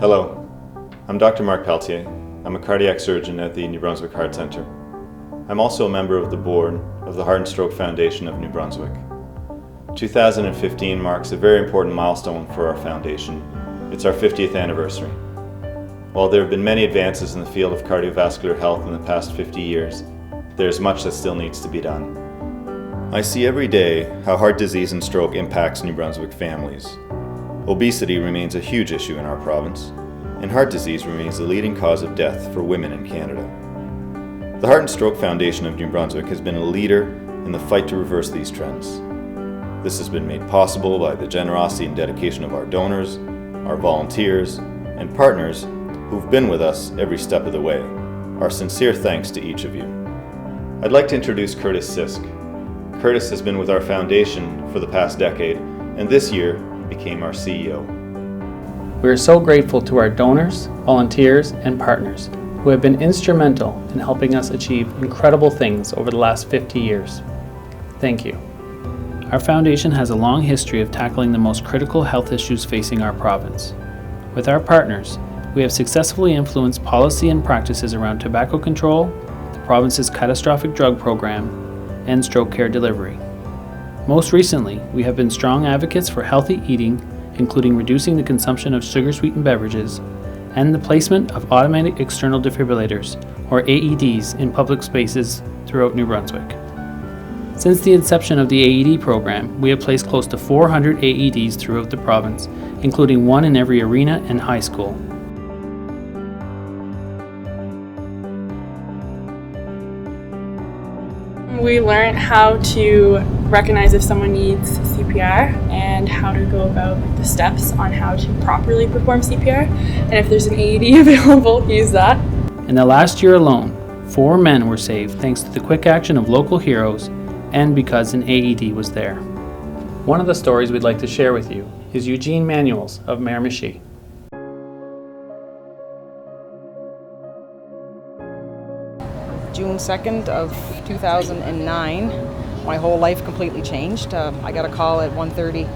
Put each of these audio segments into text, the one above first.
Hello, I'm Dr. Mark Peltier. I'm a cardiac surgeon at the New Brunswick Heart Centre. I'm also a member of the board of the Heart and Stroke Foundation of New Brunswick. 2015 marks a very important milestone for our foundation. It's our 50th anniversary. While there have been many advances in the field of cardiovascular health in the past 50 years, there's much that still needs to be done. I see every day how heart disease and stroke impacts New Brunswick families. Obesity remains a huge issue in our province, and heart disease remains the leading cause of death for women in Canada. The Heart and Stroke Foundation of New Brunswick has been a leader in the fight to reverse these trends. This has been made possible by the generosity and dedication of our donors, our volunteers, and partners who've been with us every step of the way. Our sincere thanks to each of you. I'd like to introduce Curtis Sisk. Curtis has been with our foundation for the past decade, and this year became our CEO. We are so grateful to our donors, volunteers, and partners who have been instrumental in helping us achieve incredible things over the last 50 years. Thank you. Our foundation has a long history of tackling the most critical health issues facing our province. With our partners, we have successfully influenced policy and practices around tobacco control, the province's catastrophic drug program, and stroke care delivery. Most recently, we have been strong advocates for healthy eating, including reducing the consumption of sugar-sweetened beverages and the placement of automatic external defibrillators, or AEDs, in public spaces throughout New Brunswick. Since the inception of the AED program, we have placed close to 400 AEDs throughout the province, including one in every arena and high school. We learned how to recognize if someone needs CPR and how to go about the steps on how to properly perform CPR, and if there's an AED available, use that. In the last year alone, 4 men were saved thanks to the quick action of local heroes and because an AED was there. One of the stories we'd like to share with you is Eugene Manuel's of Miramichi. June 2nd of 2009, my whole life completely changed. I got a call at 1:30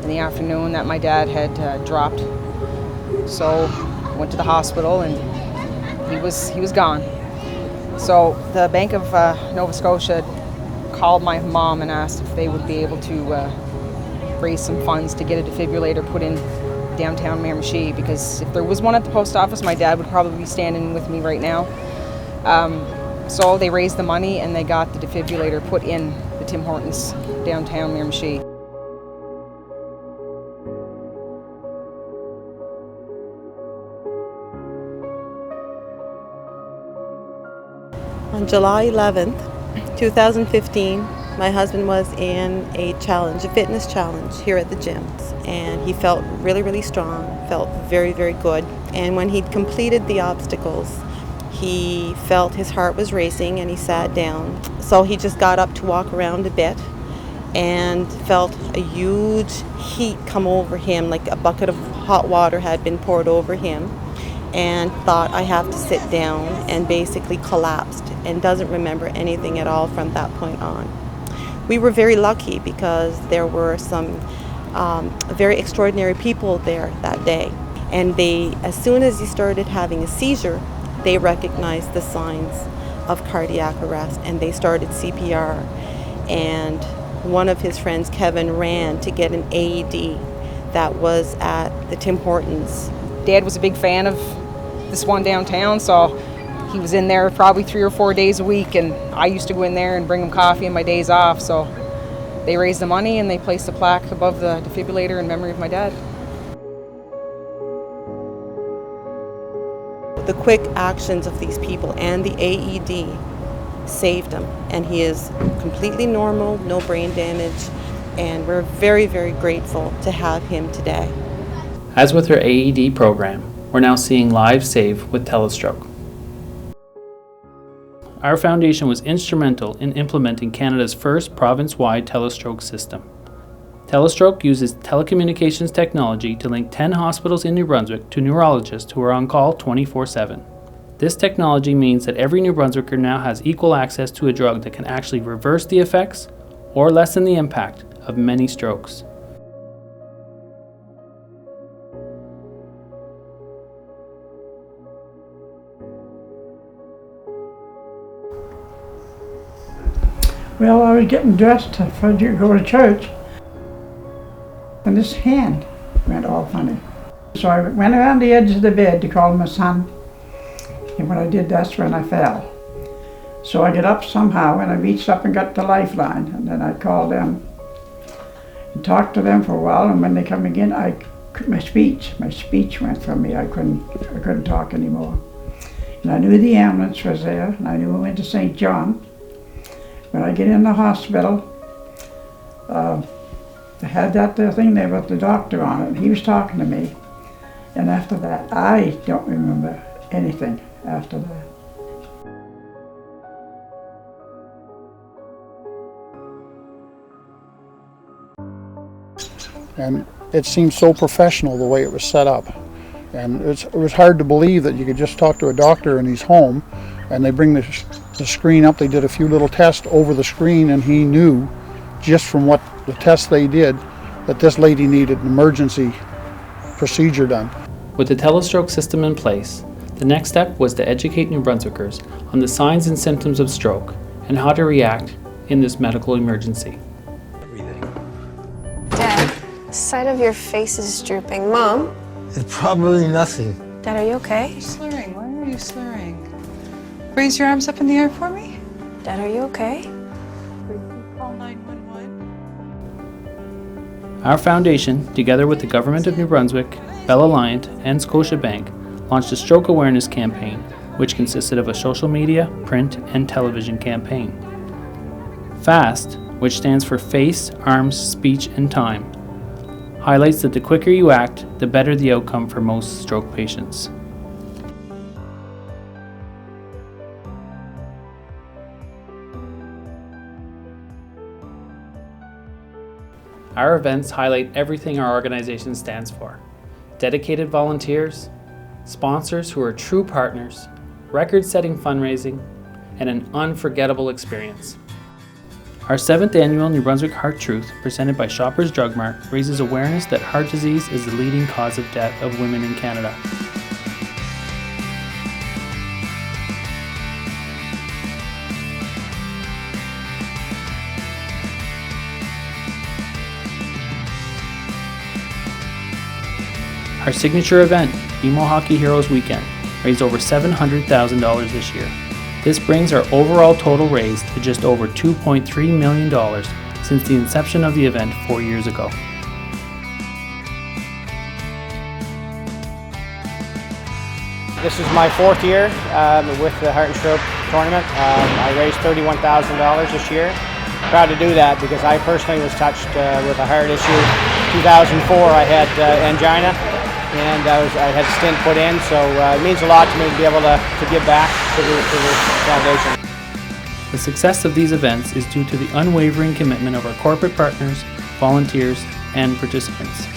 in the afternoon that my dad had dropped. So I went to the hospital and he was gone. So the Bank of Nova Scotia called my mom and asked if they would be able to raise some funds to get a defibrillator put in downtown Miramichi, because if there was one at the post office, my dad would probably be standing with me right now. So they raised the money and they got the defibrillator put in the Tim Hortons downtown Miramichi. On July 11th, 2015, my husband was in a fitness challenge here at the gym, and he felt really strong, felt very good. And when he'd completed the obstacles, he felt his heart was racing and he sat down. So he just got up to walk around a bit and felt a huge heat come over him, like a bucket of hot water had been poured over him, and thought, I have to sit down, and basically collapsed and doesn't remember anything at all from that point on. We were very lucky because there were some very extraordinary people there that day, and as soon as he started having a seizure, they recognized the signs of cardiac arrest and they started CPR. And one of his friends, Kevin, ran to get an AED that was at the Tim Hortons. Dad was a big fan of this one downtown, so he was in there probably 3 or 4 days a week, and I used to go in there and bring him coffee on my days off. So they raised the money and they placed a plaque above the defibrillator in memory of my dad. The quick actions of these people and the AED saved him, and he is completely normal, no brain damage, and we're very grateful to have him today. As with our AED program, we're now seeing lives saved with telestroke. Our foundation was instrumental in implementing Canada's first province-wide telestroke system. Telestroke uses telecommunications technology to link 10 hospitals in New Brunswick to neurologists who are on call 24/7. This technology means that every New Brunswicker now has equal access to a drug that can actually reverse the effects or lessen the impact of many strokes. Well, I was getting dressed for to go to church, and this hand went all funny. So I went around the edge of the bed to call my son, and when I did, that's when I fell. So I get up somehow, and I reached up and got the lifeline, and then I called them and talked to them for a while, and when they come again, my speech went from me. I couldn't talk anymore. And I knew the ambulance was there, and I knew I went to St. John. When I get in the hospital, I had that thing there with the doctor on it, and he was talking to me. And after that, I don't remember anything after that. And it seemed so professional the way it was set up. And it was hard to believe that you could just talk to a doctor in his home and they bring the screen up. They did a few little tests over the screen, and he knew just from what the tests they did that this lady needed an emergency procedure done. With the telestroke system in place, the next step was to educate New Brunswickers on the signs and symptoms of stroke and how to react in this medical emergency. Dad, the side of your face is drooping. Mom? It's probably nothing. Dad, are you okay? You're slurring. Why are you slurring? Raise your arms up in the air for me. Dad, are you okay? Call 911. Our foundation, together with the Government of New Brunswick, Bell Alliant, and Scotiabank, launched a stroke awareness campaign, which consisted of a social media, print, and television campaign. FAST, which stands for Face, Arms, Speech, and Time, highlights that the quicker you act, the better the outcome for most stroke patients. Our events highlight everything our organization stands for: dedicated volunteers, sponsors who are true partners, record-setting fundraising, and an unforgettable experience. Our 7th annual New Brunswick Heart Truth, presented by Shoppers Drug Mart, raises awareness that heart disease is the leading cause of death of women in Canada. Our signature event, BMO Hockey Heroes Weekend, raised over $700,000 this year. This brings our overall total raised to just over $2.3 million since the inception of the event 4 years ago. This is my 4th year with the Heart and Stroke Tournament. I raised $31,000 this year. Proud to do that because I personally was touched with a heart issue. 2004 I had angina, and I had a stent put in, so it means a lot to me to be able to give back to the foundation. The success of these events is due to the unwavering commitment of our corporate partners, volunteers, and participants.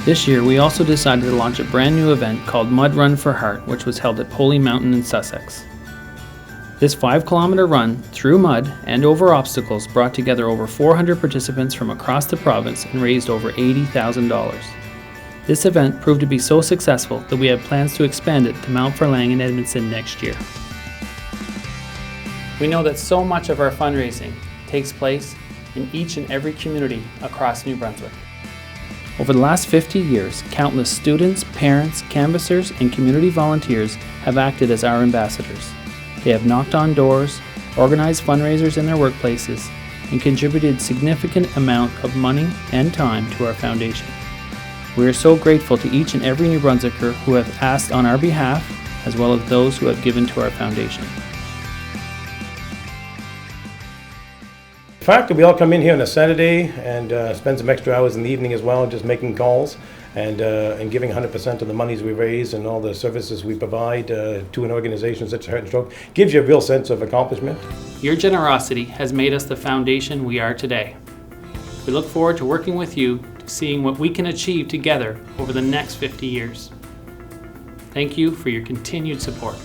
This year, we also decided to launch a brand new event called Mud Run for Heart, which was held at Poley Mountain in Sussex. This 5-kilometer run through mud and over obstacles brought together over 400 participants from across the province and raised over $80,000. This event proved to be so successful that we have plans to expand it to Mount Verlang in Edmonton next year. We know that so much of our fundraising takes place in each and every community across New Brunswick. Over the last 50 years, countless students, parents, canvassers, and community volunteers have acted as our ambassadors. They have knocked on doors, organized fundraisers in their workplaces, and contributed significant amount of money and time to our foundation. We are so grateful to each and every New Brunswicker who have asked on our behalf, as well as those who have given to our foundation. The fact that we all come in here on a Saturday and spend some extra hours in the evening as well, just making calls and giving 100% of the monies we raise and all the services we provide to an organization such as Heart and Stroke gives you a real sense of accomplishment. Your generosity has made us the foundation we are today. We look forward to working with you, to seeing what we can achieve together over the next 50 years. Thank you for your continued support.